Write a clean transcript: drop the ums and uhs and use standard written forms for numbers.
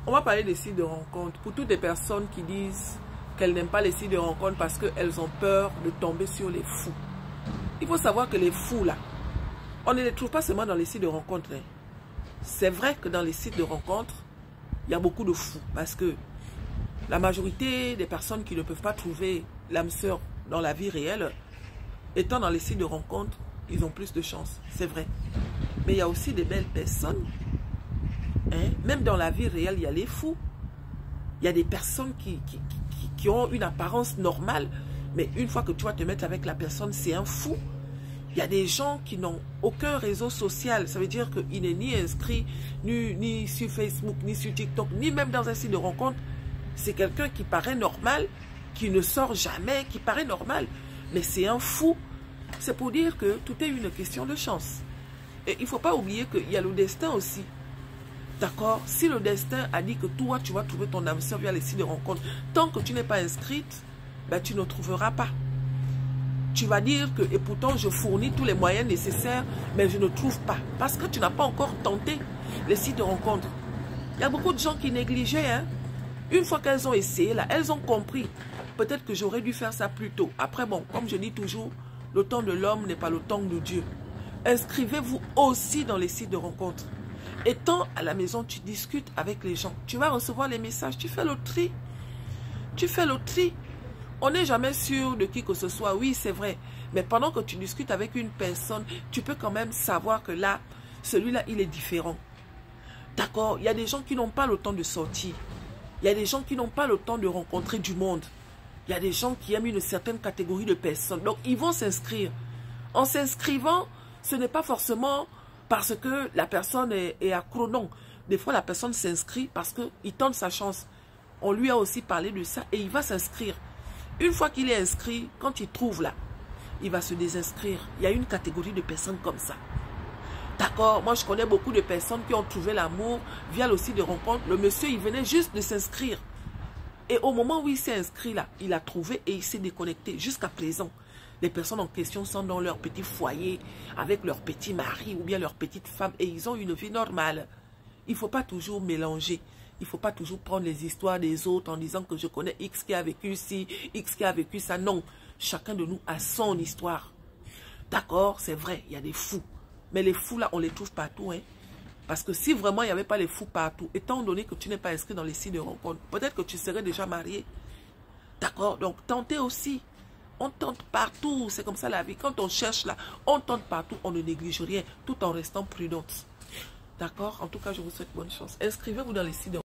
On va parler des sites de rencontres. Pour toutes les personnes qui disent qu'elles n'aiment pas les sites de rencontres parce qu'elles ont peur de tomber sur les fous. Il faut savoir que les fous là, on ne les trouve pas seulement dans les sites de rencontres. C'est vrai que dans les sites de rencontres, il y a beaucoup de fous. Parce que la majorité des personnes qui ne peuvent pas trouver l'âme sœur dans la vie réelle, étant dans les sites de rencontres, ils ont plus de chance. C'est vrai. Mais il y a aussi des belles personnes. Même dans la vie réelle, il y a les fous. Il y a des personnes qui ont une apparence normale. Mais une fois que tu vas te mettre avec la personne, c'est un fou. Il y a des gens qui n'ont aucun réseau social. Ça veut dire qu'il n'est ni inscrit, ni sur Facebook, ni sur TikTok, ni même dans un site de rencontre. C'est quelqu'un qui paraît normal, qui ne sort jamais, qui paraît normal. Mais c'est un fou. C'est pour dire que tout est une question de chance. Et il ne faut pas oublier qu'il y a le destin aussi. D'accord? Si le destin a dit que toi, tu vas trouver ton âme sœur via les sites de rencontre, tant que tu n'es pas inscrite, ben, tu ne trouveras pas. Tu vas dire que, et pourtant, je fournis tous les moyens nécessaires, mais je ne trouve pas. Parce que tu n'as pas encore tenté les sites de rencontre. Il y a beaucoup de gens qui négligeaient. Hein? Une fois qu'elles ont essayé, là, elles ont compris. Peut-être que j'aurais dû faire ça plus tôt. Après, bon, comme je dis toujours, le temps de l'homme n'est pas le temps de Dieu. Inscrivez-vous aussi dans les sites de rencontre. Étant à la maison, tu discutes avec les gens. Tu vas recevoir les messages. Tu fais le tri. Tu fais le tri. On n'est jamais sûr de qui que ce soit. Oui, c'est vrai. Mais pendant que tu discutes avec une personne, tu peux quand même savoir que là, celui-là, il est différent. D'accord? Il y a des gens qui n'ont pas le temps de sortir. Il y a des gens qui n'ont pas le temps de rencontrer du monde. Il y a des gens qui aiment une certaine catégorie de personnes. Donc, ils vont s'inscrire. En s'inscrivant, ce n'est pas forcément parce que la personne est accro. Non. Des fois, la personne s'inscrit parce qu'il tente sa chance. On lui a aussi parlé de ça et il va s'inscrire. Une fois qu'il est inscrit, quand il trouve là, il va se désinscrire. Il y a une catégorie de personnes comme ça. D'accord? Moi, je connais beaucoup de personnes qui ont trouvé l'amour via le site de rencontre. Le monsieur, il venait juste de s'inscrire. Et au moment où il s'est inscrit là, il a trouvé et il s'est déconnecté. Jusqu'à présent, les personnes en question sont dans leur petit foyer, avec leur petit mari ou bien leur petite femme, et ils ont une vie normale. Il ne faut pas toujours mélanger. Il ne faut pas toujours prendre les histoires des autres en disant que je connais X qui a vécu ci, X qui a vécu ça. Non, chacun de nous a son histoire. D'accord, c'est vrai, il y a des fous. Mais les fous là, on les trouve partout. Hein. Parce que si vraiment il n'y avait pas les fous partout, étant donné que tu n'es pas inscrit dans les sites de rencontre, peut-être que tu serais déjà marié. D'accord, donc tentez aussi. On tente partout, c'est comme ça la vie. Quand on cherche là, on tente partout, on ne néglige rien, tout en restant prudente. D'accord? En tout cas, je vous souhaite bonne chance. Inscrivez-vous dans les sites de